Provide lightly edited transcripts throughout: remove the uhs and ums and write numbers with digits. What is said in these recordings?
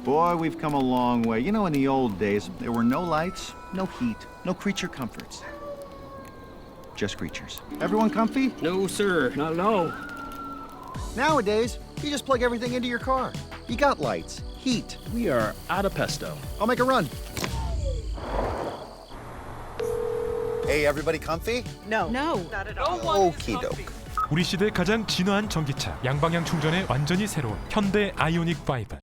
Boy, we've come a long way. You know, in the old days, there were no lights, no heat, no creature comforts. Just creatures. Everyone comfy? No, sir. Not at all. Nowadays, you just plug everything into your car. You got lights, heat. We are out of pesto. I'll make a run. Hey, everybody comfy? No. Okie doke. 우리 시대 가장 진화한 전기차, 양방향 충전에 완전히 새로운 현대 아이오닉 5.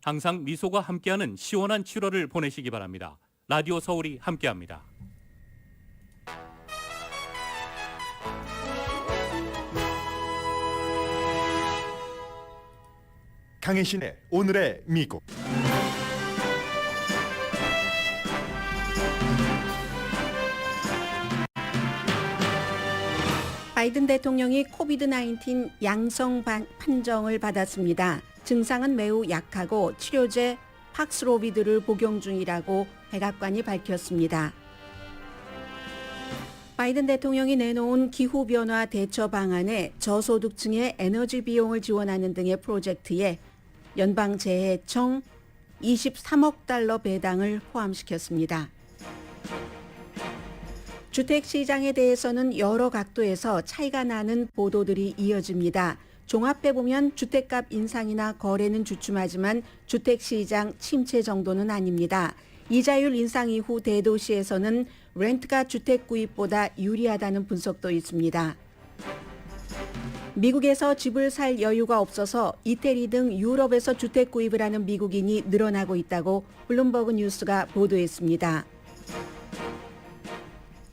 항상 미소가 함께하는 시원한 7월을 보내시기 바랍니다. 라디오 서울이 함께합니다. 강혜신의 오늘의 미국. 바이든 대통령이 코비드-19 양성 판정을 받았습니다. 증상은 매우 약하고 치료제 팍스로비드를 복용 중이라고 백악관이 밝혔습니다. 바이든 대통령이 내놓은 기후변화 대처 방안에 저소득층의 에너지 비용을 지원하는 등의 프로젝트에 연방재해청 23억 달러 배당을 포함시켰습니다. 주택시장에 대해서는 여러 각도에서 차이가 나는 보도들이 이어집니다. 종합해보면 주택값 인상이나 거래는 주춤하지만 주택시장 침체 정도는 아닙니다. 이자율 인상 이후 대도시에서는 렌트가 주택 구입보다 유리하다는 분석도 있습니다. 미국에서 집을 살 여유가 없어서 이태리 등 유럽에서 주택 구입을 하는 미국인이 늘어나고 있다고 블룸버그 뉴스가 보도했습니다.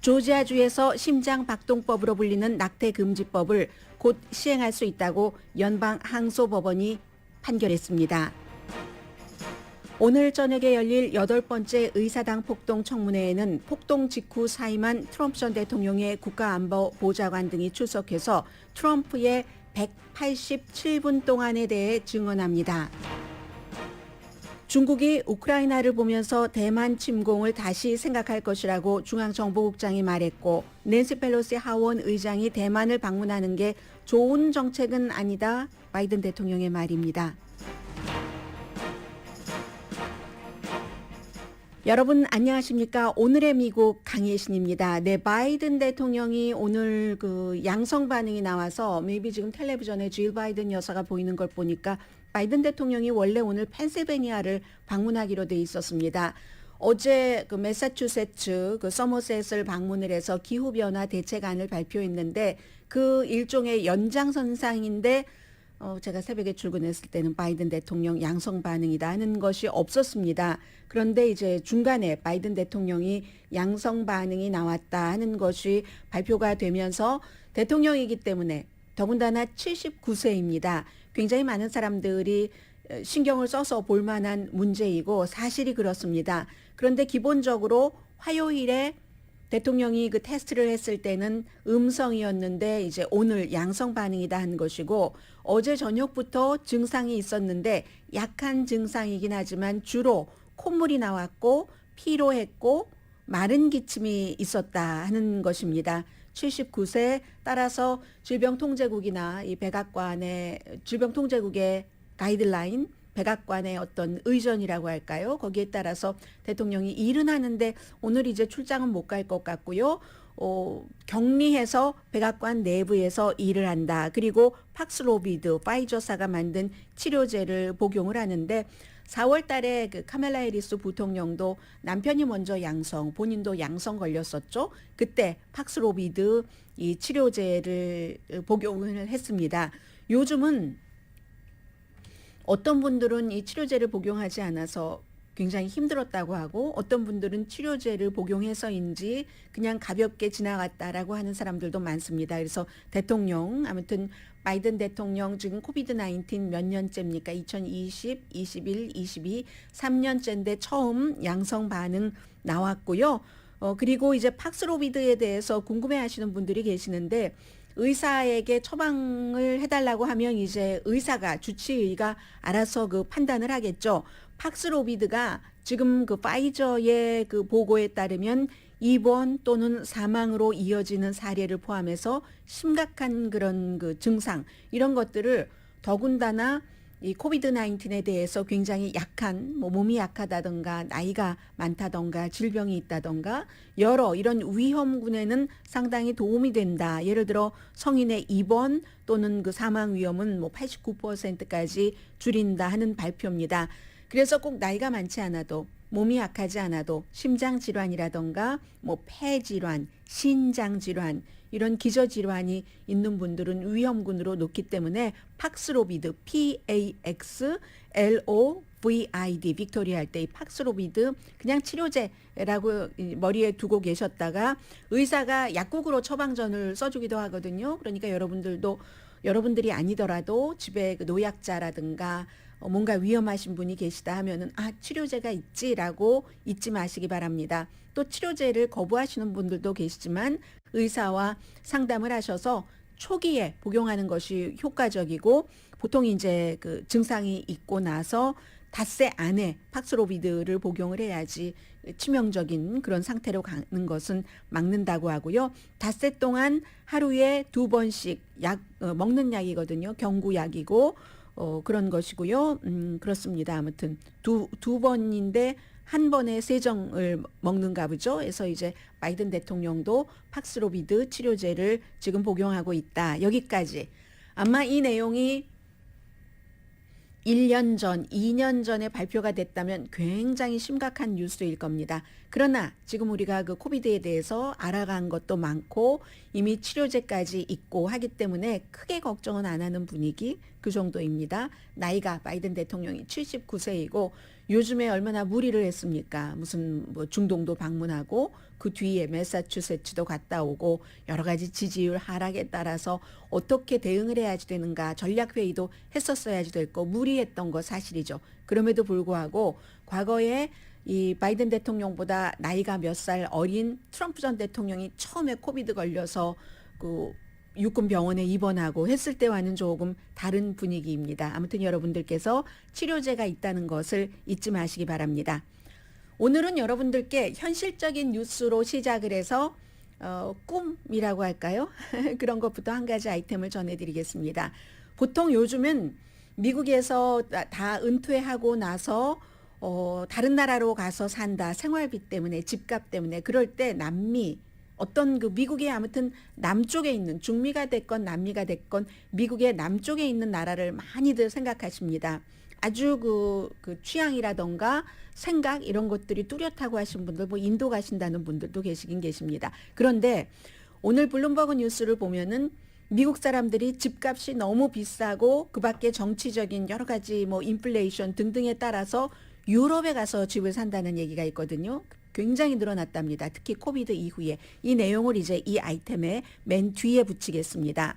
조지아주에서 심장박동법으로 불리는 낙태금지법을 곧 시행할 수 있다고 연방항소법원이 판결했습니다. 오늘 저녁에 열릴 8번째 의사당 폭동 청문회에는 폭동 직후 사임한 트럼프 전 대통령의 국가안보보좌관 등이 출석해서 트럼프의 187분 동안에 대해 증언합니다. 중국이 우크라이나를 보면서 대만 침공을 다시 생각할 것이라고 중앙정보국장이 말했고, 낸시 펠로시 하원 의장이 대만을 방문하는 게 좋은 정책은 아니다. 바이든 대통령의 말입니다. 여러분 안녕하십니까? 오늘의 미국 강예신입니다. 네, 바이든 대통령이 오늘 그 양성 반응이 나와서 maybe 지금 텔레비전에 질 바이든 여사가 보이는 걸 보니까 바이든 대통령이 원래 오늘 펜실베니아를 방문하기로 돼 있었습니다. 어제 그 매사추세츠 그 서머셋을 방문을 해서 기후변화 대책안을 발표했는데 그 일종의 연장선상인데 제가 새벽에 출근했을 때는 바이든 대통령 양성 반응이다 하는 것이 없었습니다. 그런데 이제 중간에 바이든 대통령이 양성 반응이 나왔다 하는 것이 발표가 되면서 대통령이기 때문에 더군다나 79세입니다. 굉장히 많은 사람들이 신경을 써서 볼 만한 문제이고 사실이 그렇습니다. 그런데 기본적으로 화요일에 대통령이 그 테스트를 했을 때는 음성이었는데 이제 오늘 양성 반응이다 하는 것이고, 어제 저녁부터 증상이 있었는데 약한 증상이긴 하지만 주로 콧물이 나왔고 피로했고 마른 기침이 있었다 하는 것입니다. 79세 따라서 질병통제국이나 이 백악관의 질병통제국의 가이드라인, 백악관의 어떤 의전이라고 할까요? 거기에 따라서 대통령이 일은 하는데 오늘 이제 출장은 못 갈 것 같고요. 격리해서 백악관 내부에서 일을 한다. 그리고 팍스로비드, 파이저사가 만든 치료제를 복용을 하는데 4월 달에 그 카멜라 해리스 부통령도 남편이 먼저 양성, 본인도 양성 걸렸었죠. 그때 팍스로비드 이 치료제를 복용을 했습니다. 요즘은 어떤 분들은 이 치료제를 복용하지 않아서 굉장히 힘들었다고 하고, 어떤 분들은 치료제를 복용해서인지 그냥 가볍게 지나갔다라고 하는 사람들도 많습니다. 그래서 대통령, 아무튼 바이든 대통령 지금 코비드-19 몇 년째입니까? 2020, 21, 22, 3년째인데 처음 양성 반응 나왔고요. 그리고 이제 팍스로비드에 대해서 궁금해하시는 분들이 계시는데, 의사에게 처방을 해달라고 하면 이제 의사가, 주치의가 알아서 그 판단을 하겠죠. 팍스로비드가 지금 그 파이저의 그 보고에 따르면 입원 또는 사망으로 이어지는 사례를 포함해서 심각한 그런 그 증상 이런 것들을 더군다나 이 코비드 19에 대해서 굉장히 약한 뭐 몸이 약하다던가 나이가 많다던가 질병이 있다던가 여러 이런 위험군에는 상당히 도움이 된다. 예를 들어 성인의 입원 또는 그 사망 위험은 뭐 89%까지 줄인다 하는 발표입니다. 그래서 꼭 나이가 많지 않아도 몸이 약하지 않아도 심장 질환이라던가 뭐 폐 질환, 신장 질환 이런 기저 질환이 있는 분들은 위험군으로 놓기 때문에 팍스로비드 PAXLOVID 빅토리아 할 때 이 팍스로비드 그냥 치료제라고 머리에 두고 계셨다가 의사가 약국으로 처방전을 써주기도 하거든요. 그러니까 여러분들이 아니더라도 집에 그 노약자라든가 뭔가 위험하신 분이 계시다 하면은 치료제가 있지라고 잊지 마시기 바랍니다. 또 치료제를 거부하시는 분들도 계시지만 의사와 상담을 하셔서 초기에 복용하는 것이 효과적이고 보통 이제 그 증상이 있고 나서 닷새 안에 팍스로비드를 복용을 해야지 치명적인 그런 상태로 가는 것은 막는다고 하고요. 닷새 동안 하루에 2번씩 먹는 약이거든요. 경구약이고 그런 것이고요. 그렇습니다. 아무튼 두 번인데 한 번에 3정을 먹는가 보죠. 그래서 이제 바이든 대통령도 팍스로비드 치료제를 지금 복용하고 있다. 여기까지. 아마 이 내용이 1년 전, 2년 전에 발표가 됐다면 굉장히 심각한 뉴스일 겁니다. 그러나 지금 우리가 그 코비드에 대해서 알아간 것도 많고 이미 치료제까지 있고 하기 때문에 크게 걱정은 안 하는 분위기 그 정도입니다. 나이가 바이든 대통령이 79세이고 요즘에 얼마나 무리를 했습니까? 무슨 뭐 중동도 방문하고 그 뒤에 매사추세츠도 갔다 오고 여러 가지 지지율 하락에 따라서 어떻게 대응을 해야지 되는가 전략회의도 했었어야지 될 거 무리했던 거 사실이죠. 그럼에도 불구하고 과거에 이 바이든 대통령보다 나이가 몇 살 어린 트럼프 전 대통령이 처음에 코비드 걸려서 그 육군 병원에 입원하고 했을 때와는 조금 다른 분위기입니다. 아무튼 여러분들께서 치료제가 있다는 것을 잊지 마시기 바랍니다. 오늘은 여러분들께 현실적인 뉴스로 시작을 해서 꿈이라고 할까요? 그런 것부터 한 가지 아이템을 전해드리겠습니다. 보통 요즘은 미국에서 다 은퇴하고 나서 다른 나라로 가서 산다. 생활비 때문에 집값 때문에 그럴 때 남미 어떤 그 미국의 아무튼 남쪽에 있는 중미가 됐건 남미가 됐건 미국의 남쪽에 있는 나라를 많이들 생각하십니다. 아주 그 취향이라던가 생각 이런 것들이 뚜렷하고 하신 분들 뭐 인도 가신다는 분들도 계시긴 계십니다. 그런데 오늘 블룸버그 뉴스를 보면은 미국 사람들이 집값이 너무 비싸고 그 밖에 정치적인 여러 가지 뭐 인플레이션 등등에 따라서 유럽에 가서 집을 산다는 얘기가 있거든요. 굉장히 늘어났답니다. 특히 코비드 이후에. 이 내용을 이제 이 아이템의 맨 뒤에 붙이겠습니다.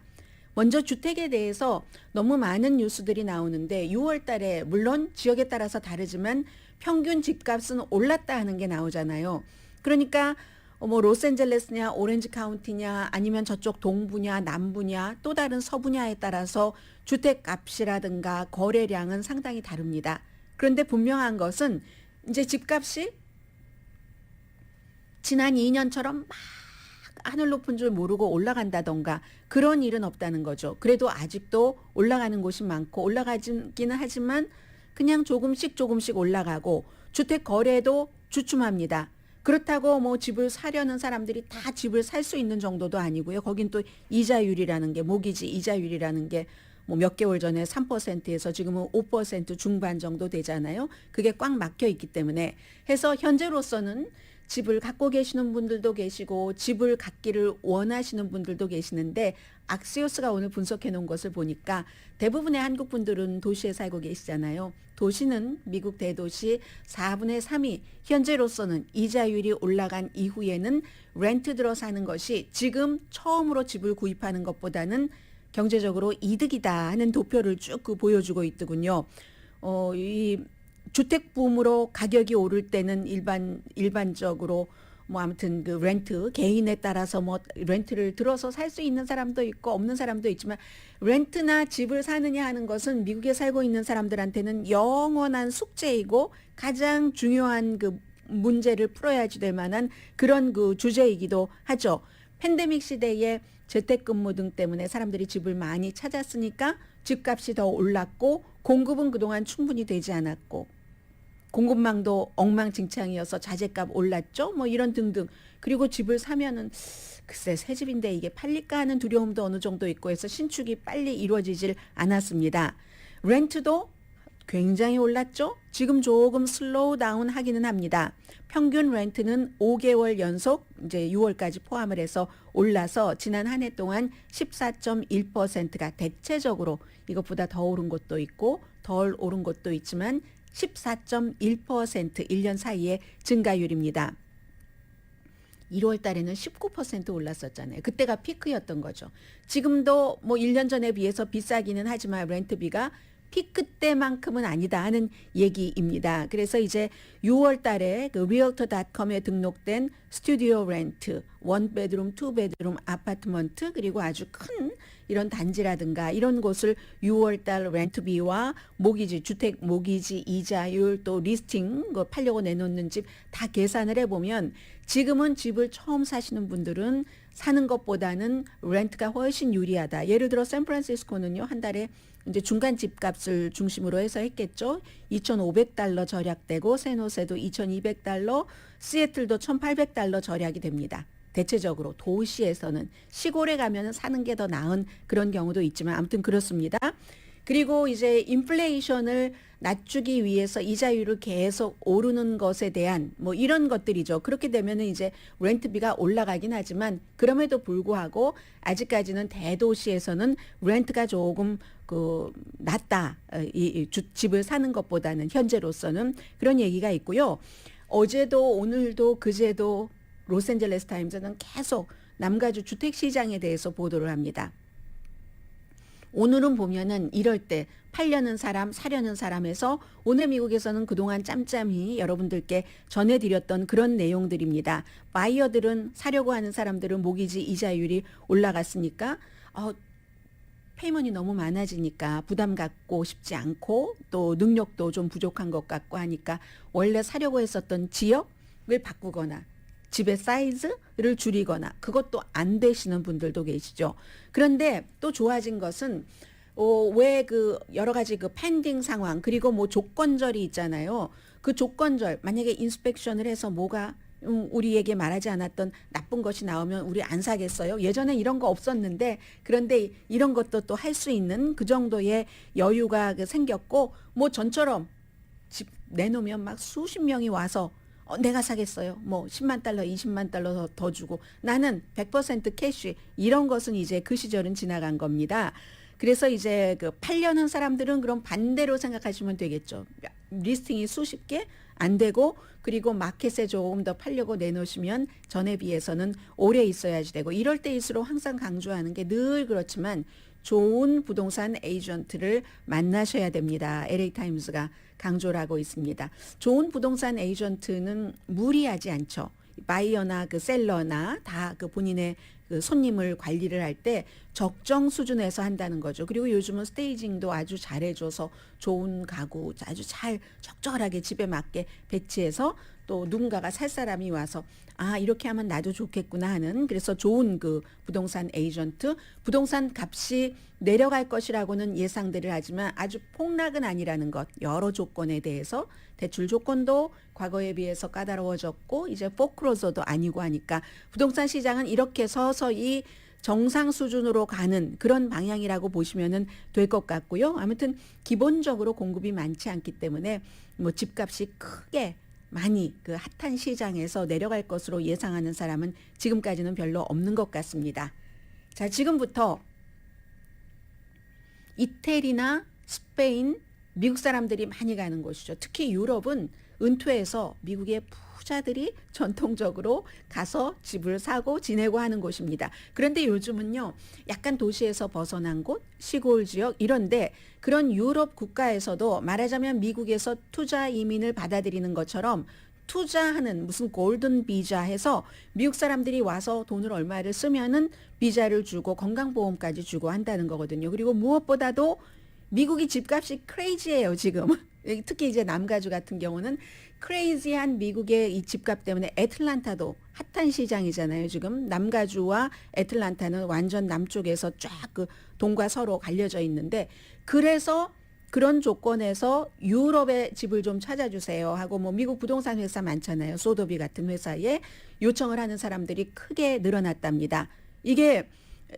먼저 주택에 대해서 너무 많은 뉴스들이 나오는데 6월 달에 물론 지역에 따라서 다르지만 평균 집값은 올랐다 하는 게 나오잖아요. 그러니까 뭐 로스앤젤레스냐 오렌지 카운티냐 아니면 저쪽 동부냐 남부냐 또 다른 서부냐에 따라서 주택값이라든가 거래량은 상당히 다릅니다. 그런데 분명한 것은 이제 집값이 지난 2년처럼 막 하늘 높은 줄 모르고 올라간다던가 그런 일은 없다는 거죠. 그래도 아직도 올라가는 곳이 많고 올라가기는 하지만 그냥 조금씩 올라가고 주택 거래도 주춤합니다. 그렇다고 뭐 집을 사려는 사람들이 다 집을 살 수 있는 정도도 아니고요. 거긴 또 이자율이라는 게 모기지 이자율이라는 게 뭐 몇 개월 전에 3%에서 지금은 5% 중반 정도 되잖아요. 그게 꽉 막혀 있기 때문에 해서 현재로서는 집을 갖고 계시는 분들도 계시고 집을 갖기를 원하시는 분들도 계시는데 악시오스가 오늘 분석해 놓은 것을 보니까 대부분의 한국 분들은 도시에 살고 계시잖아요. 도시는 미국 대도시 4분의 3이 현재로서는 이자율이 올라간 이후에는 렌트 들어 사는 것이 지금 처음으로 집을 구입하는 것보다는 경제적으로 이득이다 하는 도표를 쭉 보여주고 있더군요. 이 주택 붐으로 가격이 오를 때는 일반적으로 뭐 아무튼 그 렌트 개인에 따라서 뭐 렌트를 들어서 살 수 있는 사람도 있고 없는 사람도 있지만 렌트나 집을 사느냐 하는 것은 미국에 살고 있는 사람들한테는 영원한 숙제이고 가장 중요한 그 문제를 풀어야지 될 만한 그런 그 주제이기도 하죠. 팬데믹 시대에 재택근무 등 때문에 사람들이 집을 많이 찾았으니까 집값이 더 올랐고 공급은 그동안 충분히 되지 않았고 공급망도 엉망진창이어서 자재값 올랐죠. 뭐 이런 등등. 그리고 집을 사면은 글쎄 새 집인데 이게 팔릴까 하는 두려움도 어느 정도 있고 해서 신축이 빨리 이루어지질 않았습니다. 렌트도 굉장히 올랐죠. 지금 조금 슬로우 다운 하기는 합니다. 평균 렌트는 5개월 연속 이제 6월까지 포함을 해서 올라서 지난 한 해 동안 14.1%가 대체적으로 이것보다 더 오른 곳도 있고 덜 오른 곳도 있지만 14.1% 1년 사이의 증가율입니다. 1월 달에는 19% 올랐었잖아요. 그때가 피크였던 거죠. 지금도 뭐 1년 전에 비해서 비싸기는 하지만 렌트비가 피크 때만큼은 아니다 하는 얘기입니다. 그래서 이제 6월 달에 그 realtor.com에 등록된 스튜디오 렌트, 원베드룸, 투베드룸 아파트먼트 그리고 아주 큰 이런 단지라든가 이런 곳을 6월 달 렌트비와 모기지, 주택 모기지 이자율 또 리스팅 팔려고 내놓는 집 다 계산을 해보면 지금은 집을 처음 사시는 분들은 사는 것보다는 렌트가 훨씬 유리하다. 예를 들어 샌프란시스코는요 한 달에 이제 중간 집값을 중심으로 해서 했겠죠. 2,500달러 절약되고 샌호세도 2,200달러, 시애틀도 1,800달러 절약이 됩니다. 대체적으로 도시에서는 시골에 가면은 사는 게 더 나은 그런 경우도 있지만 아무튼 그렇습니다. 그리고 이제 인플레이션을 낮추기 위해서 이자율을 계속 오르는 것에 대한 뭐 이런 것들이죠. 그렇게 되면은 이제 렌트비가 올라가긴 하지만 그럼에도 불구하고 아직까지는 대도시에서는 렌트가 조금 그 낮다. 집을 사는 것보다는 현재로서는 그런 얘기가 있고요. 어제도 오늘도 그제도 로스앤젤레스 타임즈는 계속 남가주 주택 시장에 대해서 보도를 합니다. 오늘은 보면은 이럴 때 팔려는 사람, 사려는 사람에서 오늘 미국에서는 그동안 짬짬이 여러분들께 전해드렸던 그런 내용들입니다. 바이어들은 사려고 하는 사람들은 모기지 이자율이 올라갔으니까 페이먼이 너무 많아지니까 부담 갖고 싶지 않고 또 능력도 좀 부족한 것 같고 하니까 원래 사려고 했었던 지역을 바꾸거나 집의 사이즈를 줄이거나 그것도 안 되시는 분들도 계시죠. 그런데 또 좋아진 것은 왜 그 여러 가지 그 펜딩 상황 그리고 뭐 조건절이 있잖아요. 그 조건절 만약에 인스펙션을 해서 뭐가 우리에게 말하지 않았던 나쁜 것이 나오면 우리 안 사겠어요? 예전에 이런 거 없었는데 그런데 이런 것도 또 할 수 있는 그 정도의 여유가 생겼고 뭐 전처럼 집 내놓으면 막 수십 명이 와서 내가 사겠어요. 뭐 10만 달러, 20만 달러 더 주고 나는 100% 캐시 이런 것은 이제 그 시절은 지나간 겁니다. 그래서 이제 그 팔려는 사람들은 그럼 반대로 생각하시면 되겠죠. 리스팅이 수십 개 안 되고 그리고 마켓에 조금 더 팔려고 내놓으시면 전에 비해서는 오래 있어야지 되고 이럴 때일수록 항상 강조하는 게 늘 그렇지만 좋은 부동산 에이전트를 만나셔야 됩니다. LA 타임스가 강조를 하고 있습니다. 좋은 부동산 에이전트는 무리하지 않죠. 바이어나 그 셀러나 다 그 본인의 그 손님을 관리를 할 때 적정 수준에서 한다는 거죠. 그리고 요즘은 스테이징도 아주 잘해줘서 좋은 가구 아주 잘 적절하게 집에 맞게 배치해서 또 누군가가 살 사람이 와서 이렇게 하면 나도 좋겠구나 하는 그래서 좋은 그 부동산 에이전트 부동산 값이 내려갈 것이라고는 예상들을 하지만 아주 폭락은 아니라는 것 여러 조건에 대해서 대출 조건도 과거에 비해서 까다로워졌고 이제 포크로저도 아니고 하니까 부동산 시장은 이렇게 서서히 정상 수준으로 가는 그런 방향이라고 보시면 될 것 같고요. 아무튼 기본적으로 공급이 많지 않기 때문에 뭐 집값이 크게 많이 그 핫한 시장에서 내려갈 것으로 예상하는 사람은 지금까지는 별로 없는 것 같습니다. 자, 지금부터 이태리나 스페인, 미국 사람들이 많이 가는 곳이죠. 특히 유럽은 은퇴해서 미국의 부자들이 전통적으로 가서 집을 사고 지내고 하는 곳입니다. 그런데 요즘은요, 약간 도시에서 벗어난 곳, 시골 지역 이런데 그런 유럽 국가에서도 말하자면 미국에서 투자 이민을 받아들이는 것처럼 투자하는 무슨 골든 비자 해서 미국 사람들이 와서 돈을 얼마를 쓰면은 비자를 주고 건강보험까지 주고 한다는 거거든요. 그리고 무엇보다도 미국이 집값이 크레이지해요, 지금. 특히 이제 남가주 같은 경우는 크레이지한 미국의 이 집값 때문에 애틀란타도 핫한 시장이잖아요. 지금 남가주와 애틀란타는 완전 남쪽에서 쫙 그 동과 서로 갈려져 있는데, 그래서 그런 조건에서 유럽의 집을 좀 찾아주세요 하고 뭐 미국 부동산 회사 많잖아요. 소더비 같은 회사에 요청을 하는 사람들이 크게 늘어났답니다. 이게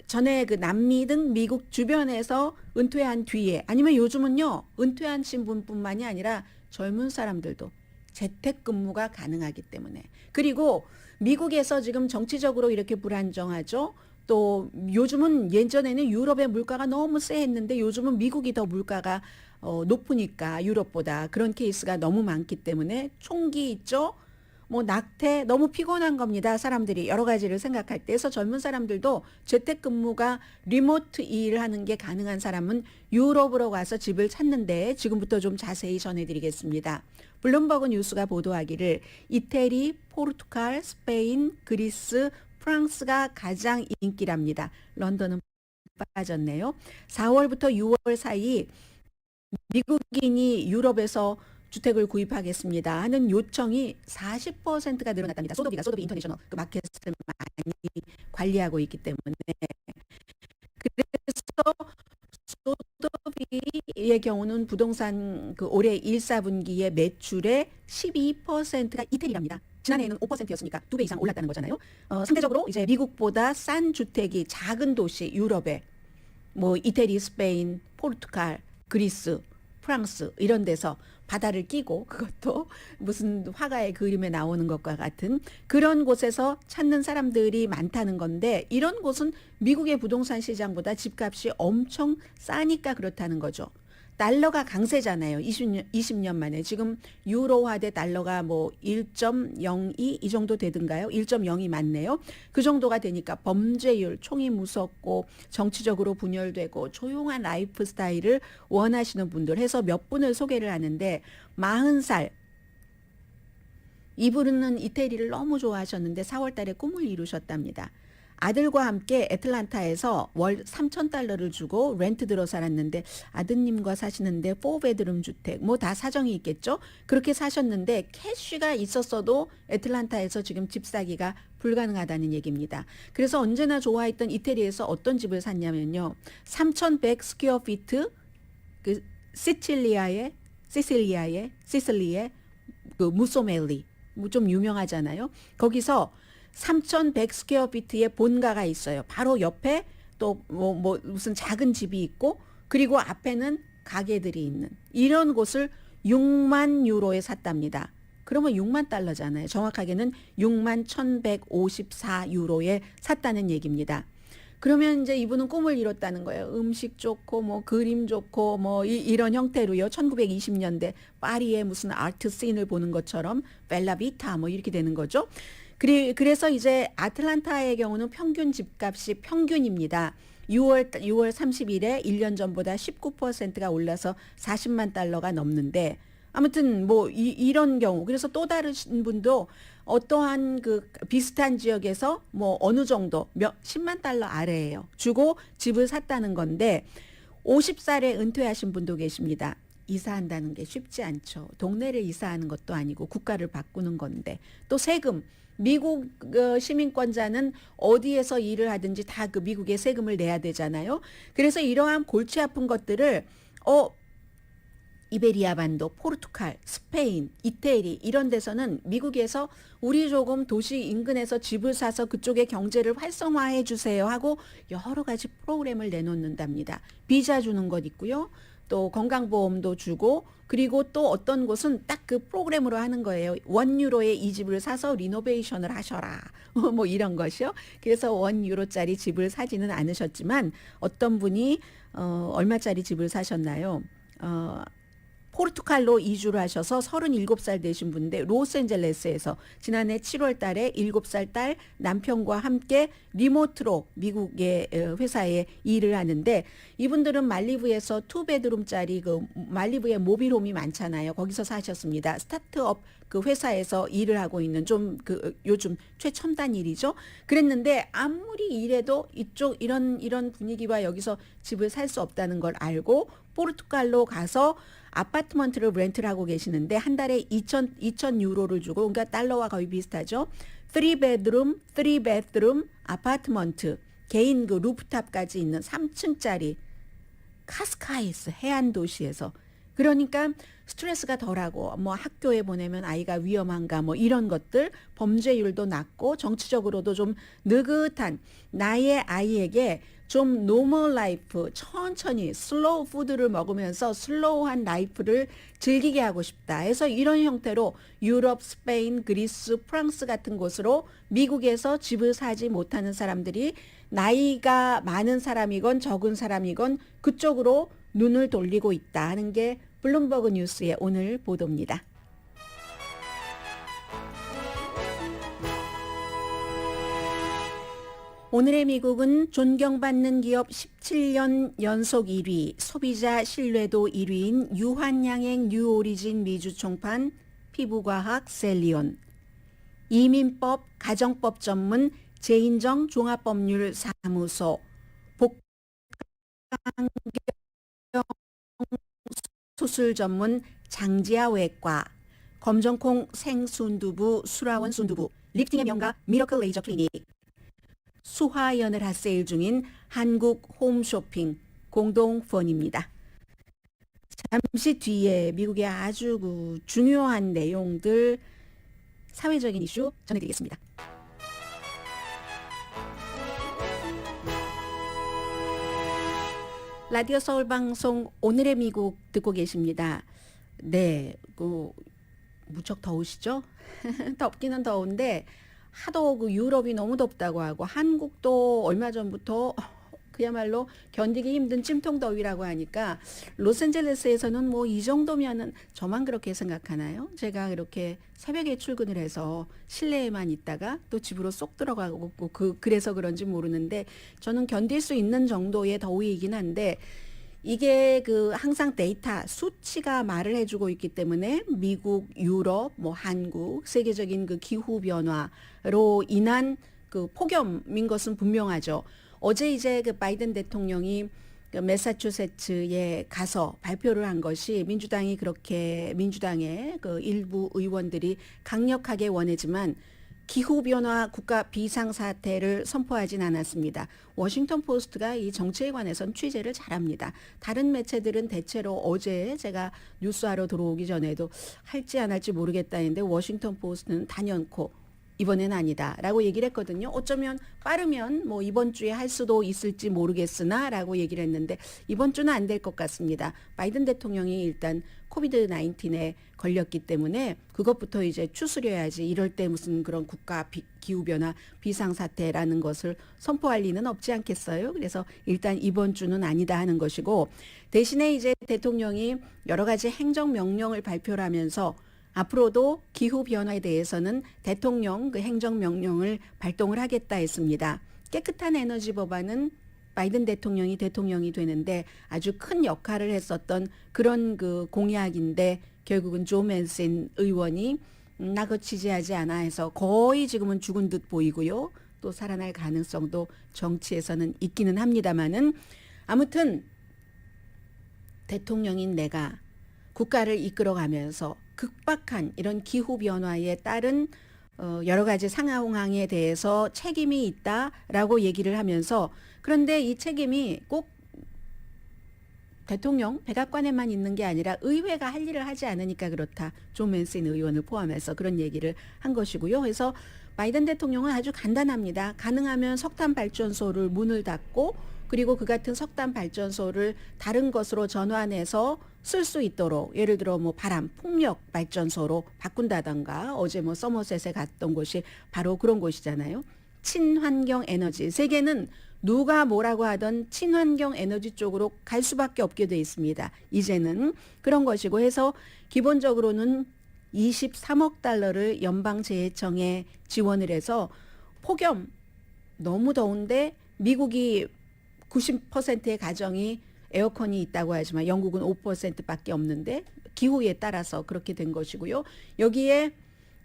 전에 그 남미 등 미국 주변에서 은퇴한 뒤에, 아니면 요즘은요 은퇴한 신분뿐만이 아니라 젊은 사람들도 재택근무가 가능하기 때문에, 그리고 미국에서 지금 정치적으로 이렇게 불안정하죠. 또 요즘은 예전에는 유럽의 물가가 너무 쎄했는데 요즘은 미국이 더 물가가 높으니까 유럽보다 그런 케이스가 너무 많기 때문에 총기 있죠. 뭐 낙태, 너무 피곤한 겁니다. 사람들이 여러 가지를 생각할 때. 그래서 젊은 사람들도 재택근무가 리모트 일하는 게 가능한 사람은 유럽으로 가서 집을 찾는데 지금부터 좀 자세히 전해드리겠습니다. 블룸버그 뉴스가 보도하기를 이태리, 포르투갈, 스페인, 그리스, 프랑스가 가장 인기랍니다. 런던은 빠졌네요. 4월부터 6월 사이 미국인이 유럽에서 주택을 구입하겠습니다 하는 요청이 40%가 늘어났답니다. 소더비 인터내셔널 그 마켓을 많이 관리하고 있기 때문에. 그래서 소더비의 경우는 부동산 그 올해 1, 4분기의 매출의 12%가 이태리랍니다. 지난해에는 5%였으니까 2배 이상 올랐다는 거잖아요. 상대적으로 이제 미국보다 싼 주택이 작은 도시 유럽에 뭐 이태리, 스페인, 포르투갈, 그리스, 프랑스 이런 데서 바다를 끼고, 그것도 무슨 화가의 그림에 나오는 것과 같은 그런 곳에서 찾는 사람들이 많다는 건데, 이런 곳은 미국의 부동산 시장보다 집값이 엄청 싸니까 그렇다는 거죠. 달러가 강세잖아요. 20년 만에. 지금 유로화 대 달러가 뭐 1.02 이 정도 되던가요? 1.0이 맞네요. 그 정도가 되니까 범죄율, 총이 무섭고 정치적으로 분열되고 조용한 라이프 스타일을 원하시는 분들 해서 몇 분을 소개를 하는데, 40살 이분은 이태리를 너무 좋아하셨는데 4월 달에 꿈을 이루셨답니다. 아들과 함께 애틀란타에서 월 3,000달러를 주고 렌트 들어 살았는데, 아드님과 사시는데 4베드룸 주택 뭐 다 사정이 있겠죠. 그렇게 사셨는데 캐시가 있었어도 애틀란타에서 지금 집 사기가 불가능하다는 얘기입니다. 그래서 언제나 좋아했던 이태리에서 어떤 집을 샀냐면요, 3,100 스퀘어 피트 그 시칠리에 그 무소멜리 뭐 좀 유명하잖아요. 거기서 3,100 스퀘어 피트의 본가가 있어요. 바로 옆에 또 뭐 무슨 작은 집이 있고, 그리고 앞에는 가게들이 있는 이런 곳을 6만 유로에 샀답니다. 그러면 6만 달러잖아요. 정확하게는 6만 1,154 유로에 샀다는 얘기입니다. 그러면 이제 이분은 꿈을 이뤘다는 거예요. 음식 좋고 뭐 그림 좋고 뭐 이런 형태로요. 1920년대 파리의 무슨 아트 씬을 보는 것처럼 벨라비타 뭐 이렇게 되는 거죠. 그래서 이제 아틀란타의 경우는 평균 집값이 평균입니다. 6월 30일에 1년 전보다 19%가 올라서 40만 달러가 넘는데, 아무튼 뭐 이런 경우, 그래서 또 다른 분도 어떠한 그 비슷한 지역에서 뭐 어느 정도 10만 달러 아래예요. 주고 집을 샀다는 건데, 50살에 은퇴하신 분도 계십니다. 이사한다는 게 쉽지 않죠. 동네를 이사하는 것도 아니고 국가를 바꾸는 건데, 또 세금, 미국 시민권자는 어디에서 일을 하든지 다 그 미국의 세금을 내야 되잖아요. 그래서 이러한 골치 아픈 것들을 이베리아 반도, 포르투갈, 스페인, 이태리 이런 데서는 미국에서 우리 조금 도시 인근에서 집을 사서 그쪽의 경제를 활성화해 주세요 하고 여러 가지 프로그램을 내놓는답니다. 비자 주는 것 있고요. 또 건강보험도 주고, 그리고 또 어떤 곳은 딱 그 프로그램으로 하는 거예요. 1유로에 이 집을 사서 리노베이션을 하셔라. 뭐 이런 것이요. 그래서 1유로짜리 집을 사지는 않으셨지만 어떤 분이 얼마짜리 집을 사셨나요? 포르투갈로 이주를 하셔서 37살 되신 분인데 로스앤젤레스에서 지난해 7월 달에 7살 딸 남편과 함께 리모트로 미국의 회사에 일을 하는데 이분들은 말리부에서 투베드룸짜리 그 말리부에 모빌홈이 많잖아요. 거기서 사셨습니다. 스타트업 그 회사에서 일을 하고 있는 좀 그 요즘 최첨단 일이죠. 그랬는데 아무리 일해도 이쪽 이런 분위기와 여기서 집을 살 수 없다는 걸 알고 포르투갈로 가서 아파트먼트를 렌트를 하고 계시는데 한 달에 2,000 유로를 주고 그러니까 달러와 거의 비슷하죠. 3베드룸 아파트먼트 개인 그 루프탑까지 있는 3층짜리 카스카이스 해안 도시에서 그러니까 스트레스가 덜하고 뭐 학교에 보내면 아이가 위험한가 뭐 이런 것들 범죄율도 낮고 정치적으로도 좀 느긋한 나의 아이에게 좀 노멀 라이프 천천히 슬로우 푸드를 먹으면서 슬로우한 라이프를 즐기게 하고 싶다 해서 이런 형태로 유럽, 스페인, 그리스, 프랑스 같은 곳으로 미국에서 집을 사지 못하는 사람들이 나이가 많은 사람이건 적은 사람이건 그쪽으로 눈을 돌리고 있다 하는 게 블룸버그 뉴스의 오늘 보도입니다. 오늘의 미국은 존경받는 기업 17년 연속 1위, 소비자 신뢰도 1위인 유한양행 뉴오리진 미주총판 피부과학 셀리온, 이민법 가정법 전문 재인정 종합법률 사무소, 복강경 수술 전문 장지아 외과, 검정콩 생순두부 수라원 순두부, 리프팅의 명가 미러클 레이저 클리닉, 수화연을 핫세일 중인 한국 홈쇼핑 공동펀입니다. 잠시 뒤에 미국의 아주 중요한 내용들 사회적인 이슈 전해드리겠습니다. 라디오 서울 방송 오늘의 미국 듣고 계십니다. 네, 무척 더우시죠? 덥기는 더운데 하도 그 유럽이 너무 덥다고 하고 한국도 얼마 전부터 그야말로 견디기 힘든 찜통 더위라고 하니까 로스앤젤레스에서는 뭐 이 정도면은 저만 그렇게 생각하나요? 제가 이렇게 새벽에 출근을 해서 실내에만 있다가 또 집으로 쏙 들어가고 그래서 그런지 모르는데 저는 견딜 수 있는 정도의 더위이긴 한데 이게 항상 데이터 수치가 말을 해주고 있기 때문에 미국, 유럽, 뭐 한국 세계적인 기후 변화로 인한 폭염인 것은 분명하죠. 어제 이제 바이든 대통령이 매사추세츠에 가서 발표를 한 것이 민주당의 일부 의원들이 강력하게 원하지만 기후변화 국가 비상사태를 선포하진 않았습니다. 워싱턴 포스트가 이 정치에 관해서는 취재를 잘합니다. 다른 매체들은 대체로 어제 제가 뉴스하러 들어오기 전에도 할지 안 할지 모르겠다 했는데 워싱턴 포스트는 단연코 이번엔 아니다 라고 얘기를 했거든요. 어쩌면 빠르면 뭐 이번 주에 할 수도 있을지 모르겠으나 라고 얘기를 했는데 이번 주는 안 될 것 같습니다. 바이든 대통령이 일단 코비드 19에 걸렸기 때문에 그것부터 이제 추스려야지 이럴 때 무슨 그런 국가 기후변화 비상사태라는 것을 선포할 리는 없지 않겠어요. 그래서 일단 이번 주는 아니다 하는 것이고 대신에 이제 대통령이 여러 가지 행정명령을 발표를 하면서 앞으로도 기후변화에 대해서는 대통령 행정명령을 발동을 하겠다 했습니다. 깨끗한 에너지 법안은 바이든 대통령이 되는데 아주 큰 역할을 했었던 그런 공약인데 결국은 조 맨신 의원이 나 그거 지지하지 않아 해서 거의 지금은 죽은 듯 보이고요. 또 살아날 가능성도 정치에서는 있기는 합니다만은 아무튼 대통령인 내가 국가를 이끌어가면서 극박한 이런 기후변화에 따른 여러 가지 상황에 대해서 책임이 있다라고 얘기를 하면서 그런데 이 책임이 꼭 대통령 백악관에만 있는 게 아니라 의회가 할 일을 하지 않으니까 그렇다. 조 맨신 의원을 포함해서 그런 얘기를 한 것이고요. 그래서 바이든 대통령은 아주 간단합니다. 가능하면 석탄 발전소를 문을 닫고 그리고 그 같은 석탄 발전소를 다른 것으로 전환해서 쓸 수 있도록 예를 들어 뭐 바람, 풍력 발전소로 바꾼다던가 어제 뭐 서머셋에 갔던 곳이 바로 그런 곳이잖아요. 친환경 에너지. 세계는 누가 뭐라고 하던 친환경 에너지 쪽으로 갈 수밖에 없게 돼 있습니다. 이제는 그런 것이고 해서 기본적으로는 23억 달러를 연방재해청에 지원을 해서 폭염 너무 더운데 미국이 90%의 가정이 에어컨이 있다고 하지만 영국은 5%밖에 없는데 기후에 따라서 그렇게 된 것이고요. 여기에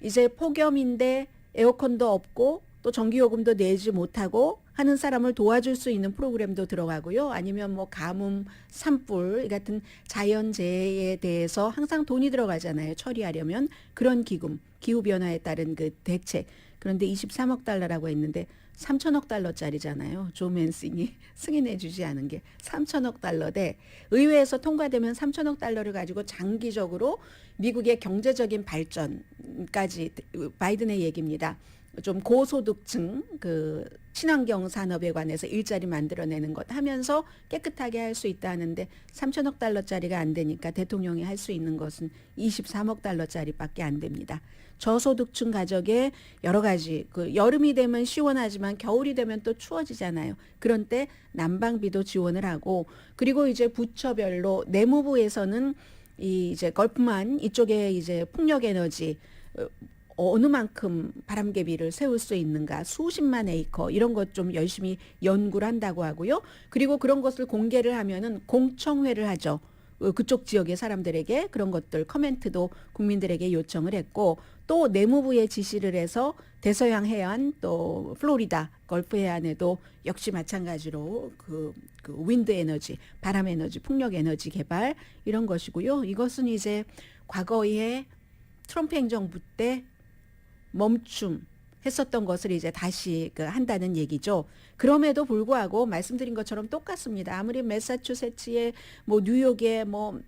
이제 폭염인데 에어컨도 없고 또 전기요금도 내지 못하고 하는 사람을 도와줄 수 있는 프로그램도 들어가고요. 아니면 뭐 가뭄, 산불 같은 자연재해에 대해서 항상 돈이 들어가잖아요. 처리하려면 그런 기금, 기후변화에 따른 그 대책. 그런데 23억 달러라고 했는데 3천억 달러짜리잖아요. 조 맨싱이 승인해 주지 않은 게 3천억 달러대 의회에서 통과되면 3천억 달러를 가지고 장기적으로 미국의 경제적인 발전까지 바이든의 얘기입니다. 좀 고소득층 그 친환경 산업에 관해서 일자리 만들어내는 것 하면서 깨끗하게 할 수 있다 하는데 3천억 달러짜리가 안 되니까 대통령이 할 수 있는 것은 23억 달러짜리밖에 안 됩니다. 저소득층 가족의 여러 가지 그 여름이 되면 시원하지만 겨울이 되면 또 추워지잖아요. 그런 때 난방비도 지원을 하고 그리고 이제 부처별로 내무부에서는 이 이제 걸프만 이쪽에 이제 풍력 에너지 어느 만큼 바람개비를 세울 수 있는가 수십만 에이커 이런 것 좀 열심히 연구를 한다고 하고요. 그리고 그런 것을 공개를 하면은 공청회를 하죠. 그쪽 지역의 사람들에게 그런 것들 커멘트도 국민들에게 요청을 했고 또 내무부에 지시를 해서 대서양 해안 또 플로리다 걸프 해안에도 역시 마찬가지로 그 윈드 에너지, 바람 에너지, 풍력 에너지 개발 이런 것이고요. 이것은 이제 과거에 트럼프 행정부 때 멈춤했었던 것을 이제 다시 한다는 얘기죠. 그럼에도 불구하고 말씀드린 것처럼 똑같습니다. 아무리 매사추세츠에 뭐 뉴욕에 뭐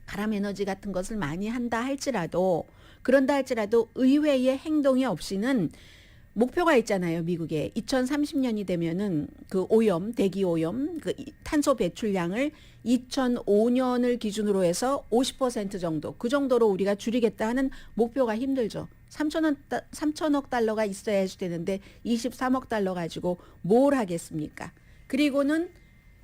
바람 에너지 같은 것을 많이 한다 할지라도 그런다 할지라도 의회의 행동이 없이는 목표가 있잖아요. 미국에 2030년이 되면은 그 오염, 대기 오염, 그 탄소 배출량을 2005년을 기준으로 해서 50% 정도, 그 정도로 우리가 줄이겠다 하는 목표가 힘들죠. 3천억 달러가 있어야 되는데 23억 달러 가지고 뭘 하겠습니까? 그리고는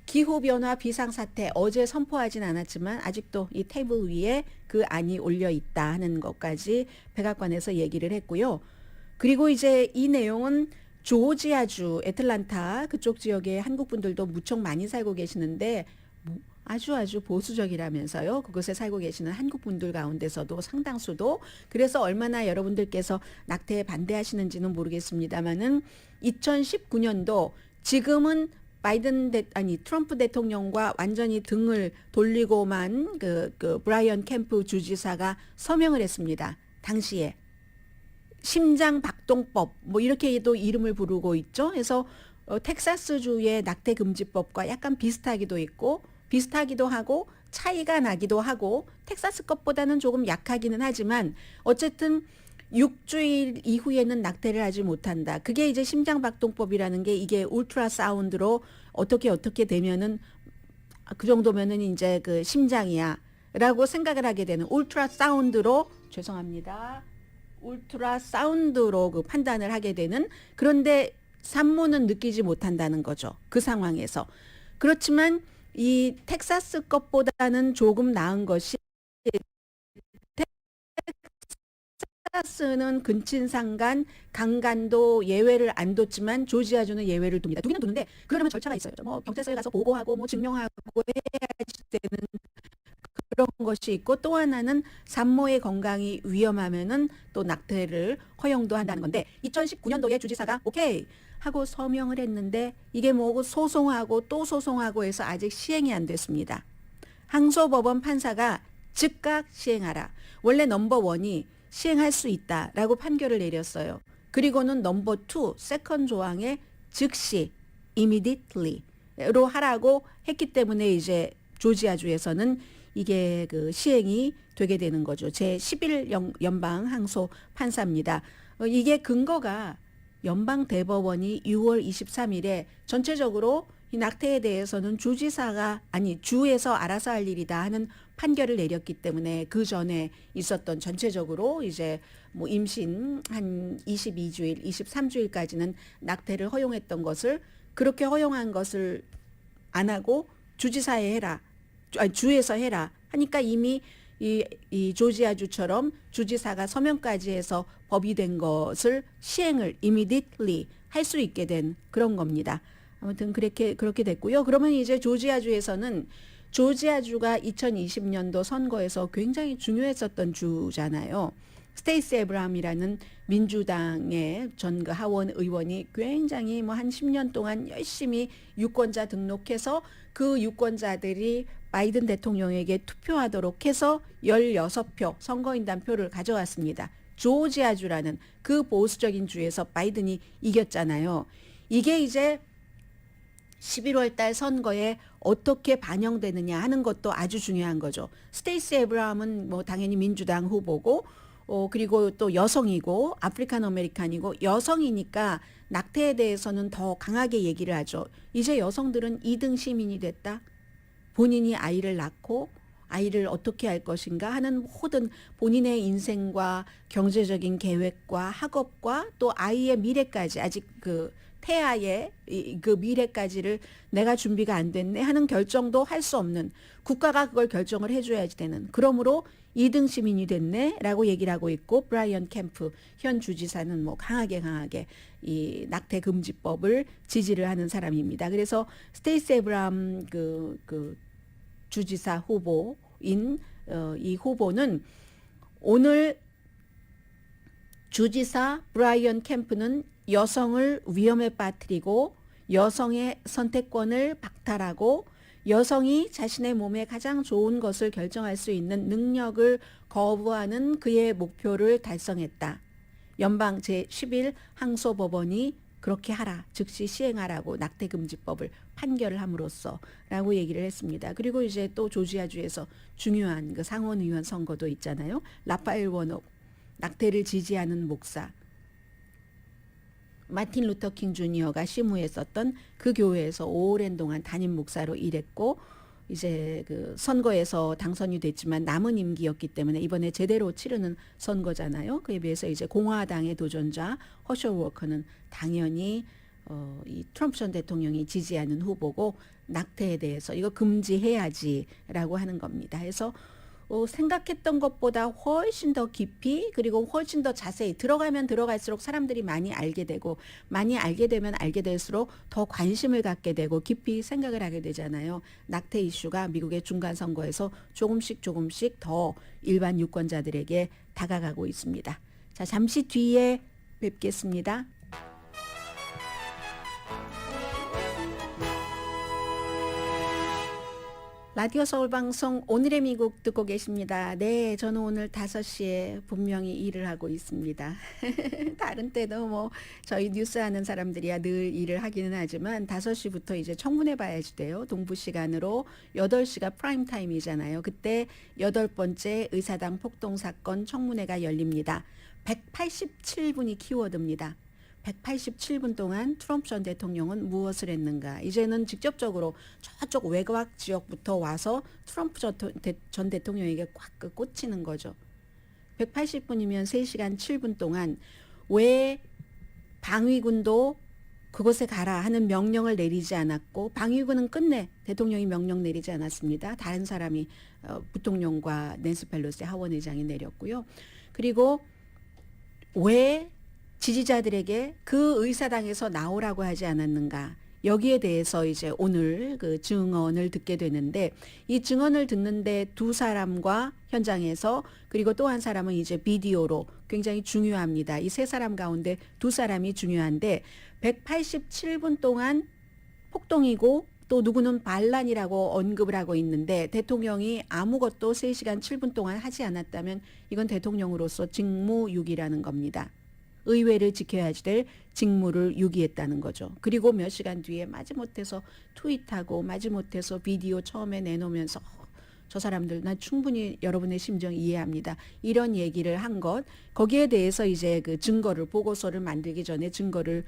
기후변화 비상사태 어제 선포하진 않았지만 아직도 이 테이블 위에 그 안이 올려 있다 하는 것까지 백악관에서 얘기를 했고요. 그리고 이제 이 내용은 조지아주 애틀란타 그쪽 지역에 한국 분들도 무척 많이 살고 계시는데 아주 보수적이라면서요. 그곳에 살고 계시는 한국 분들 가운데서도 상당수도 그래서 얼마나 여러분들께서 낙태에 반대하시는지는 모르겠습니다만은 2019년도 지금은 트럼프 대통령과 완전히 등을 돌리고만 그 브라이언 캠프 주지사가 서명을 했습니다. 당시에 심장박동법 뭐 이렇게도 이름을 부르고 있죠. 그래서 텍사스주의 낙태 금지법과 약간 비슷하기도 하고 차이가 나기도 하고 텍사스 것보다는 조금 약하기는 하지만 어쨌든 6주일 이후에는 낙태를 하지 못한다. 그게 이제 심장박동법이라는 게 이게 울트라 사운드로 어떻게 되면은 그 정도면은 이제 그 심장이야라고 생각을 하게 되는 울트라 사운드로 그 판단을 하게 되는 그런데 산모는 느끼지 못한다는 거죠. 그 상황에서. 그렇지만 이 텍사스 것보다는 조금 나은 것이 텍사스는 근친상간 강간도 예외를 안 뒀지만 조지아주는 예외를 둡니다. 두기는 두는데 그러려면 절차가 있어요. 뭐 경찰서에 가서 보고하고 뭐 증명하고 해야지 되는 그런 것이 있고 또 하나는 산모의 건강이 위험하면은 또 낙태를 허용도 한다는 건데 2019년도에 주지사가 오케이 하고 서명을 했는데 이게 뭐고 소송하고 또 소송하고 해서 아직 시행이 안 됐습니다. 항소법원 판사가 즉각 시행하라. 원래 넘버1이 시행할 수 있다라고 판결을 내렸어요. 그리고는 넘버2 세컨 조항에 즉시 immediately로 하라고 했기 때문에 이제 조지아주에서는 이게 그 시행이 되게 되는 거죠. 제11 연방 항소 판사입니다. 이게 근거가 연방 대법원이 6월 23일에 전체적으로 이 낙태에 대해서는 주에서 알아서 할 일이다 하는 판결을 내렸기 때문에 그 전에 있었던 전체적으로 이제 뭐 임신 한 22주일, 23주일까지는 낙태를 허용했던 것을 그렇게 허용한 것을 안 하고 주지사에 해라. 아니, 주에서 해라. 하니까 이미 이 조지아주처럼 주지사가 서명까지 해서 법이 된 것을 시행을 immediately 할 수 있게 된 그런 겁니다. 아무튼 그렇게 됐고요. 그러면 이제 조지아주에서는 조지아주가 2020년도 선거에서 굉장히 중요했었던 주잖아요. 스테이시 에브라함이라는 민주당의 전 그 하원 의원이 굉장히 뭐 한 10년 동안 열심히 유권자 등록해서 그 유권자들이 바이든 대통령에게 투표하도록 해서 16표 선거인단 표를 가져왔습니다. 조지아주라는 그 보수적인 주에서 바이든이 이겼잖아요. 이게 이제 11월 달 선거에 어떻게 반영되느냐 하는 것도 아주 중요한 거죠. 스테이시 에브라함은 뭐 당연히 민주당 후보고 그리고 또 여성이고 아프리칸 아메리칸이고 여성이니까 낙태에 대해서는 더 강하게 얘기를 하죠. 이제 여성들은 2등 시민이 됐다. 본인이 아이를 낳고 아이를 어떻게 할 것인가 하는 모든 본인의 인생과 경제적인 계획과 학업과 또 아이의 미래까지 아직 그 태아의 그 미래까지를 내가 준비가 안 됐네 하는 결정도 할 수 없는 국가가 그걸 결정을 해줘야지 되는 그러므로 2등 시민이 됐네 라고 얘기를 하고 있고 브라이언 캠프 현 주지사는 뭐 강하게 이 낙태 금지법을 지지를 하는 사람입니다. 그래서 스테이시 에브라함 그 주지사 후보인 이 후보는 오늘 주지사 브라이언 캠프는 여성을 위험에 빠뜨리고 여성의 선택권을 박탈하고 여성이 자신의 몸에 가장 좋은 것을 결정할 수 있는 능력을 거부하는 그의 목표를 달성했다. 연방 제11 항소법원이 그렇게 하라, 즉시 시행하라고 낙태금지법을 판결을 함으로써 라고 얘기를 했습니다. 그리고 이제 또 조지아주에서 중요한 그 상원의원 선거도 있잖아요. 라파엘 워녹, 낙태를 지지하는 목사. 마틴 루터킹 주니어가 시무했었던 그 교회에서 오랜 동안 담임 목사로 일했고 이제 그 선거에서 당선이 됐지만 남은 임기였기 때문에 이번에 제대로 치르는 선거잖아요. 그에 비해서 이제 공화당의 도전자 허셜 워커는 당연히 이 트럼프 전 대통령이 지지하는 후보고 낙태에 대해서 이거 금지해야지라고 하는 겁니다. 해서 생각했던 것보다 훨씬 더 깊이 그리고 훨씬 더 자세히 들어가면 들어갈수록 사람들이 많이 알게 되고 많이 알게 되면 알게 될수록 더 관심을 갖게 되고 깊이 생각을 하게 되잖아요. 낙태 이슈가 미국의 중간선거에서 조금씩 더 일반 유권자들에게 다가가고 있습니다. 자, 잠시 뒤에 뵙겠습니다. 라디오 서울방송 오늘의 미국 듣고 계십니다. 네, 저는 오늘 5시에 분명히 일을 하고 있습니다. 다른 때도 뭐 저희 뉴스 하는 사람들이야 늘 일을 하기는 하지만 5시부터 이제 청문회 봐야지 돼요. 동부 시간으로 8시가 프라임 타임이잖아요. 그때 8번째 의사당 폭동 사건 청문회가 열립니다. 187분이 키워드입니다. 187분 동안 트럼프 전 대통령은 무엇을 했는가. 이제는 직접적으로 저쪽 외곽 지역부터 와서 트럼프 전 대통령에게 꽉 꽂히는 거죠. 180분이면 3시간 7분 동안 왜 방위군도 그곳에 가라 하는 명령을 내리지 않았고 방위군은 끝내 대통령이 명령 내리지 않았습니다. 다른 사람이 부통령과 낸시 펠로시 하원의장이 내렸고요. 그리고 왜 지지자들에게 그 의사당에서 나오라고 하지 않았는가. 여기에 대해서 이제 오늘 그 증언을 듣게 되는데 이 증언을 듣는데 두 사람과 현장에서 그리고 또 한 사람은 이제 비디오로 굉장히 중요합니다. 이 세 사람 가운데 두 사람이 중요한데 187분 동안 폭동이고 또 누구는 반란이라고 언급을 하고 있는데 대통령이 아무것도 3시간 7분 동안 하지 않았다면 이건 대통령으로서 직무유기라는 겁니다. 의회를 지켜야지 될 직무를 유기했다는 거죠. 그리고 몇 시간 뒤에 마지못해서 트윗하고 마지못해서 비디오 처음에 내놓으면서 저 사람들 난 충분히 여러분의 심정 이해합니다. 이런 얘기를 한 것 거기에 대해서 이제 그 증거를 보고서를 만들기 전에 증거를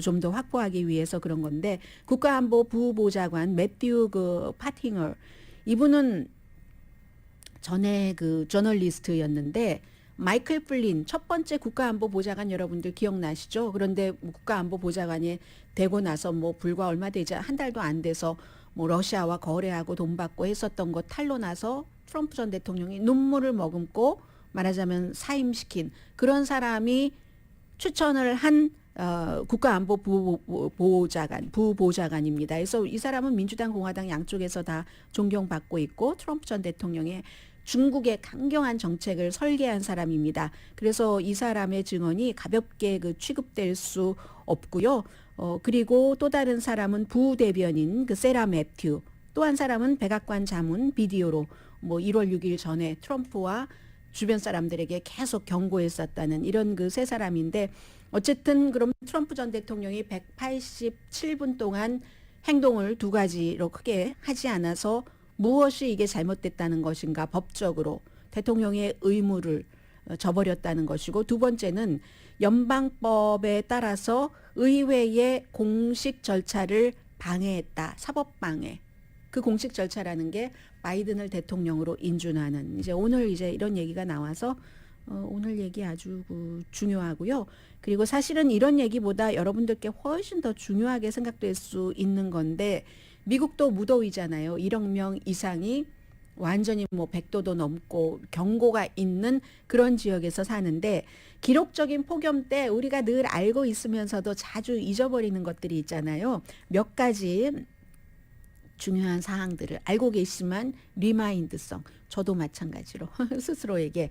좀 더 확보하기 위해서 그런 건데 국가안보 부보좌관 매튜 그 파팅얼 이분은 전에 그 저널리스트였는데 마이클 플린 첫 번째 국가안보보좌관 여러분들 기억나시죠? 그런데 국가안보보좌관이 되고 나서 뭐 불과 얼마 되지 한 달도 안 돼서 뭐 러시아와 거래하고 돈 받고 했었던 거 탄로 나서 트럼프 전 대통령이 눈물을 머금고 말하자면 사임시킨 그런 사람이 추천을 한 부보좌관입니다. 그래서 이 사람은 민주당, 공화당 양쪽에서 다 존경받고 있고 트럼프 전 대통령의 중국의 강경한 정책을 설계한 사람입니다. 그래서 이 사람의 증언이 가볍게 취급될 수 없고요. 그리고 또 다른 사람은 부대변인 세라 매튜, 또 한 사람은 백악관 자문 비디오로 뭐 1월 6일 전에 트럼프와 주변 사람들에게 계속 경고했었다는 이런 세 사람인데 어쨌든 그럼 트럼프 전 대통령이 187분 동안 행동을 두 가지로 크게 하지 않아서 무엇이 이게 잘못됐다는 것인가 법적으로 대통령의 의무를 저버렸다는 것이고 두 번째는 연방법에 따라서 의회의 공식 절차를 방해했다. 사법방해. 그 공식 절차라는 게 바이든을 대통령으로 인준하는 이제 오늘 이제 이런 얘기가 나와서 오늘 얘기 아주 중요하고요. 그리고 사실은 이런 얘기보다 여러분들께 훨씬 더 중요하게 생각될 수 있는 건데 미국도 무더위잖아요. 1억 명 이상이 완전히 뭐 100도도 넘고 경고가 있는 그런 지역에서 사는데 기록적인 폭염 때 우리가 늘 알고 있으면서도 자주 잊어버리는 것들이 있잖아요. 몇 가지 중요한 사항들을 알고 계시지만 리마인드성, 저도 마찬가지로 스스로에게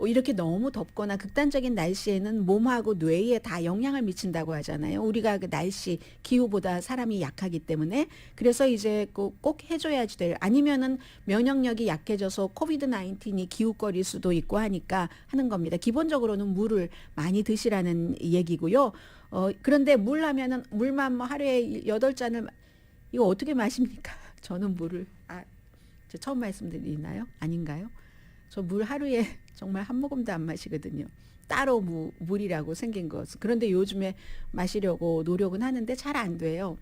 이렇게 너무 덥거나 극단적인 날씨에는 몸하고 뇌에 다 영향을 미친다고 하잖아요. 우리가 그 날씨, 기후보다 사람이 약하기 때문에 그래서 이제 꼭 해줘야지 될 아니면은 면역력이 약해져서 코비드 19이 기웃거릴 수도 있고 하니까 하는 겁니다. 기본적으로는 물을 많이 드시라는 얘기고요. 그런데 물 하면은 물만 뭐 하루에 8잔을 이거 어떻게 마십니까? 저는 물을 저 처음 말씀드리나요? 아닌가요? 저 물 하루에 정말 한 모금도 안 마시거든요. 따로 물이라고 생긴 것. 그런데 요즘에 마시려고 노력은 하는데 잘 안 돼요.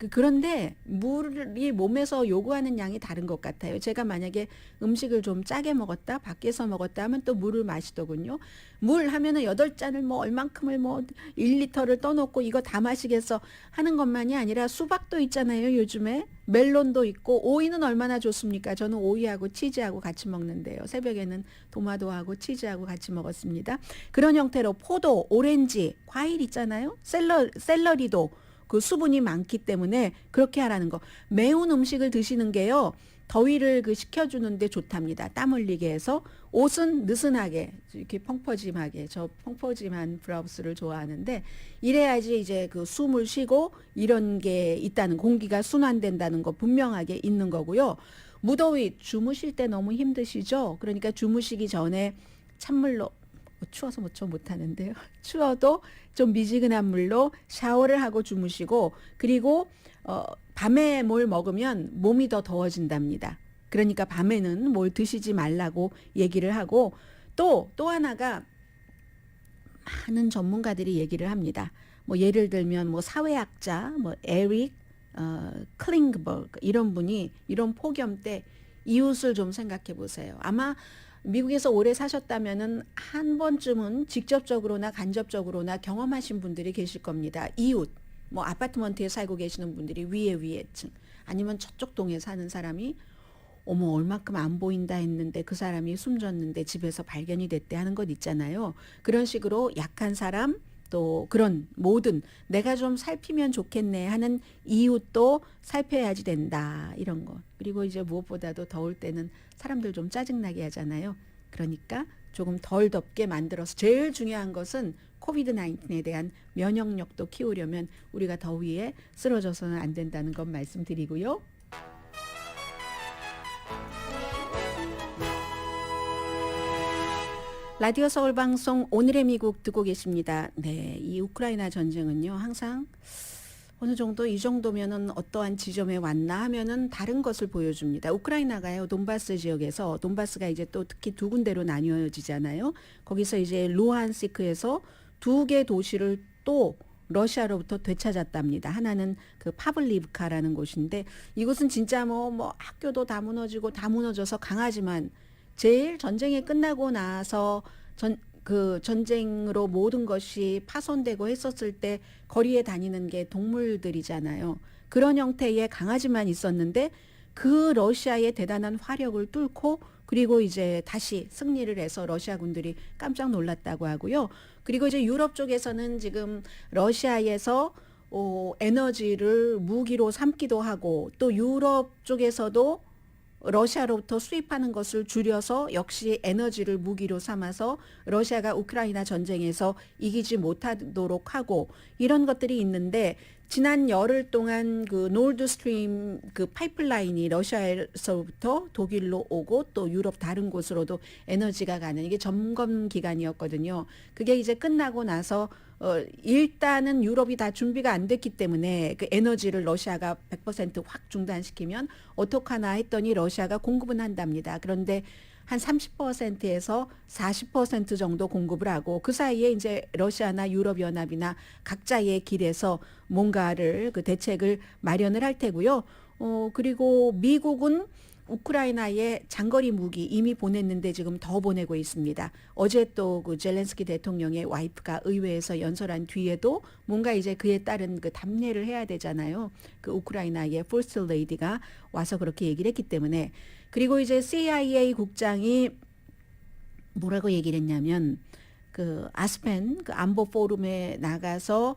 그런데 물이 몸에서 요구하는 양이 다른 것 같아요. 제가 만약에 음식을 좀 짜게 먹었다, 밖에서 먹었다 하면 또 물을 마시더군요. 물 하면은 8잔을 뭐 얼만큼을 뭐 1리터를 떠놓고 이거 다 마시겠어 하는 것만이 아니라 수박도 있잖아요. 요즘에 멜론도 있고 오이는 얼마나 좋습니까? 저는 오이하고 치즈하고 같이 먹는데요. 새벽에는 도마도하고 치즈하고 같이 먹었습니다. 그런 형태로 포도, 오렌지, 과일 있잖아요. 샐러리도 그 수분이 많기 때문에 그렇게 하라는 거. 매운 음식을 드시는 게요. 더위를 식혀주는데 좋답니다. 땀 흘리게 해서 옷은 느슨하게 이렇게 펑퍼짐하게 저 펑퍼짐한 브라우스를 좋아하는데 이래야지 이제 숨을 쉬고 이런 게 있다는 공기가 순환된다는 거 분명하게 있는 거고요. 무더위 주무실 때 너무 힘드시죠? 그러니까 주무시기 전에 찬물로 추워서 못하는데요. 추워도 좀 미지근한 물로 샤워를 하고 주무시고 그리고 밤에 뭘 먹으면 몸이 더 더워진답니다. 그러니까 밤에는 뭘 드시지 말라고 얘기를 하고 또 하나가 많은 전문가들이 얘기를 합니다. 뭐 예를 들면 뭐 사회학자 에릭 클링버그 이런 분이 이런 폭염 때 이웃을 좀 생각해 보세요. 아마 미국에서 오래 사셨다면은 한 번쯤은 직접적으로나 간접적으로나 경험하신 분들이 계실 겁니다. 이웃, 뭐 아파트먼트에 살고 계시는 분들이 위에층 아니면 저쪽 동에 사는 사람이 어머 얼마큼 안 보인다 했는데 그 사람이 숨졌는데 집에서 발견이 됐대 하는 것 있잖아요. 그런 식으로 약한 사람 또 그런 모든 내가 좀 살피면 좋겠네 하는 이웃도 살펴야지 된다 이런 거. 그리고 이제 무엇보다도 더울 때는 사람들 좀 짜증나게 하잖아요. 그러니까 조금 덜 덥게 만들어서 제일 중요한 것은 코비드 19에 대한 면역력도 키우려면 우리가 더위에 쓰러져서는 안 된다는 것 말씀드리고요. 라디오 서울 방송 오늘의 미국 듣고 계십니다. 네, 이 우크라이나 전쟁은요. 항상 어느 정도 이 정도면은 어떠한 지점에 왔나 하면은 다른 것을 보여줍니다. 우크라이나가요. 돈바스 지역에서 돈바스가 이제 또 특히 두 군데로 나뉘어지잖아요. 거기서 이제 루한스크에서 2개 도시를 또 러시아로부터 되찾았답니다. 하나는 그 파블리브카라는 곳인데 이곳은 진짜 뭐 학교도 다 무너지고 다 무너져서 강하지만 제일 전쟁이 끝나고 나서 그 전쟁으로 모든 것이 파손되고 했었을 때 거리에 다니는 게 동물들이잖아요. 그런 형태의 강아지만 있었는데 그 러시아의 대단한 화력을 뚫고 그리고 이제 다시 승리를 해서 러시아 군들이 깜짝 놀랐다고 하고요. 그리고 이제 유럽 쪽에서는 지금 러시아에서 에너지를 무기로 삼기도 하고 또 유럽 쪽에서도 러시아로부터 수입하는 것을 줄여서 역시 에너지를 무기로 삼아서 러시아가 우크라이나 전쟁에서 이기지 못하도록 하고 이런 것들이 있는데 지난 열흘 동안 그 노르드 스트림 그 파이프라인이 러시아에서부터 독일로 오고 또 유럽 다른 곳으로도 에너지가 가는 이게 점검 기간이었거든요. 그게 이제 끝나고 나서 일단은 유럽이 다 준비가 안 됐기 때문에 그 에너지를 러시아가 100%확 중단시키면 어떡하나 했더니 러시아가 공급은 한답니다. 그런데 한 30%에서 40% 정도 공급을 하고 그 사이에 이제 러시아나 유럽연합이나 각자의 길에서 뭔가를 그 대책을 마련을 할 테고요. 그리고 미국은 우크라이나에 장거리 무기 이미 보냈는데 지금 더 보내고 있습니다. 어제 또 그 젤렌스키 대통령의 와이프가 의회에서 연설한 뒤에도 뭔가 이제 그에 따른 그 답례를 해야 되잖아요. 그 우크라이나의 퍼스트 레이디가 와서 그렇게 얘기를 했기 때문에 그리고 이제 CIA 국장이 뭐라고 얘기를 했냐면 그 아스펜 그 안보 포럼에 나가서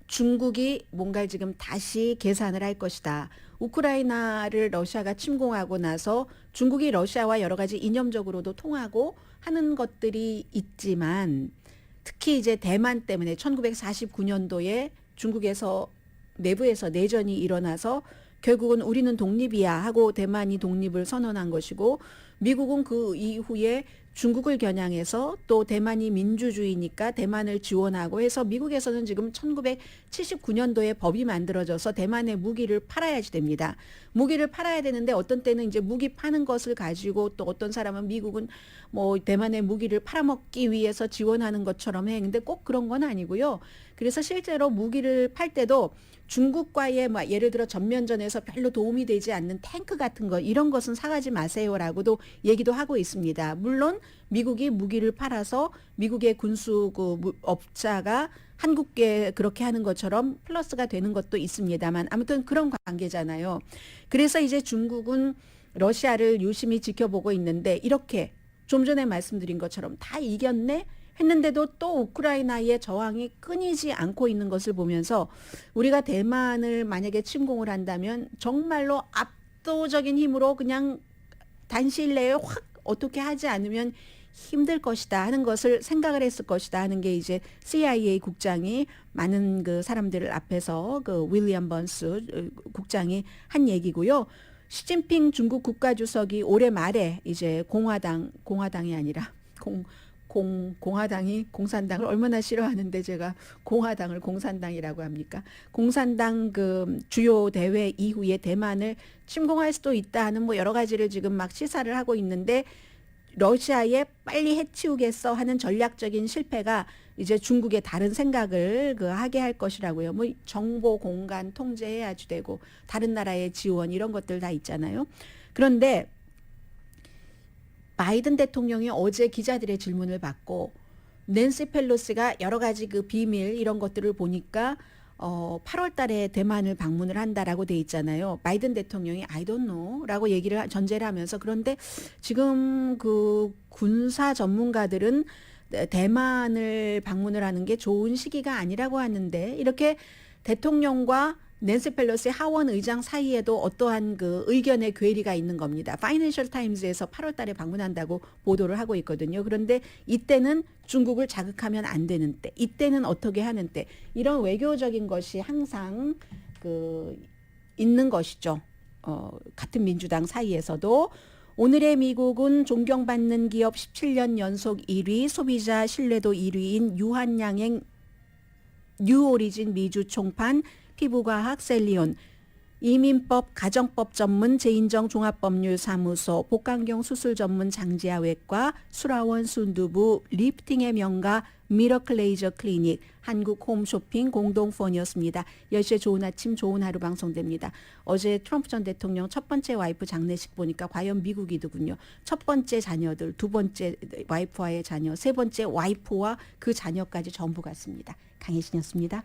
중국이 뭔가 지금 다시 계산을 할 것이다. 우크라이나를 러시아가 침공하고 나서 중국이 러시아와 여러 가지 이념적으로도 통하고 하는 것들이 있지만 특히 이제 대만 때문에 1949년도에 중국에서 내부에서 내전이 일어나서 결국은 우리는 독립이야 하고 대만이 독립을 선언한 것이고 미국은 그 이후에 중국을 겨냥해서 또 대만이 민주주의니까 대만을 지원하고 해서 미국에서는 지금 1979년도에 법이 만들어져서 대만에 무기를 팔아야지 됩니다. 무기를 팔아야 되는데 어떤 때는 이제 무기 파는 것을 가지고 또 어떤 사람은 미국은 뭐 대만에 무기를 팔아먹기 위해서 지원하는 것처럼 해. 근데 꼭 그런 건 아니고요. 그래서 실제로 무기를 팔 때도 중국과의 뭐 예를 들어 전면전에서 별로 도움이 되지 않는 탱크 같은 거 이런 것은 사가지 마세요라고도 얘기도 하고 있습니다. 물론 미국이 무기를 팔아서 미국의 군수 그 업자가 한국에 그렇게 하는 것처럼 플러스가 되는 것도 있습니다만 아무튼 그런 관계잖아요. 그래서 이제 중국은 러시아를 유심히 지켜보고 있는데 이렇게 좀 전에 말씀드린 것처럼 다 이겼네? 했는데도 또 우크라이나의 저항이 끊이지 않고 있는 것을 보면서 우리가 대만을 만약에 침공을 한다면 정말로 압도적인 힘으로 그냥 단시일 내에 확 어떻게 하지 않으면 힘들 것이다 하는 것을 생각을 했을 것이다 하는 게 이제 CIA 국장이 많은 그 사람들 앞에서 그 윌리엄 번스 국장이 한 얘기고요. 시진핑 중국 국가주석이 올해 말에 이제 공화당이 아니라 공화당이 공산당을 얼마나 싫어하는데 제가 공화당을 공산당이라고 합니까? 공산당 그 주요 대회 이후에 대만을 침공할 수도 있다 하는 뭐 여러 가지를 지금 막 시사를 하고 있는데 러시아에 빨리 해치우겠어 하는 전략적인 실패가 이제 중국의 다른 생각을 그 하게 할 것이라고요. 뭐 정보 공간 통제해야지 되고 다른 나라의 지원 이런 것들 다 있잖아요. 그런데 바이든 대통령이 어제 기자들의 질문을 받고 낸시 펠로시가 여러 가지 그 비밀 이런 것들을 보니까 8월 달에 대만을 방문을 한다라고 돼 있잖아요. 바이든 대통령이 I don't know라고 얘기를 전제를 하면서 그런데 지금 그 군사 전문가들은 대만을 방문을 하는 게 좋은 시기가 아니라고 하는데 이렇게 대통령과 낸시 펠로시 하원 의장 사이에도 어떠한 그 의견의 괴리가 있는 겁니다. 파이낸셜 타임즈에서 8월 달에 방문한다고 보도를 하고 있거든요. 그런데 이때는 중국을 자극하면 안 되는 때, 이때는 어떻게 하는 때, 이런 외교적인 것이 항상 그 있는 것이죠. 같은 민주당 사이에서도. 오늘의 미국은 존경받는 기업 17년 연속 1위, 소비자 신뢰도 1위인 유한양행 뉴오리진 미주 총판 피부과학 셀리온 이민법 가정법 전문 제인정 종합법률사무소 복강경 수술 전문 장지아 외과 수라원 순두부 리프팅의 명가 미러클 레이저 클리닉 한국 홈쇼핑 공동폰이었습니다. 10시에 좋은 아침 좋은 하루 방송됩니다. 어제 트럼프 전 대통령 첫 번째 와이프 장례식 보니까 과연 미국이더군요. 첫 번째 자녀들, 두 번째 와이프와의 자녀, 세 번째 와이프와 그 자녀까지 전부 갔습니다. 강혜신이었습니다.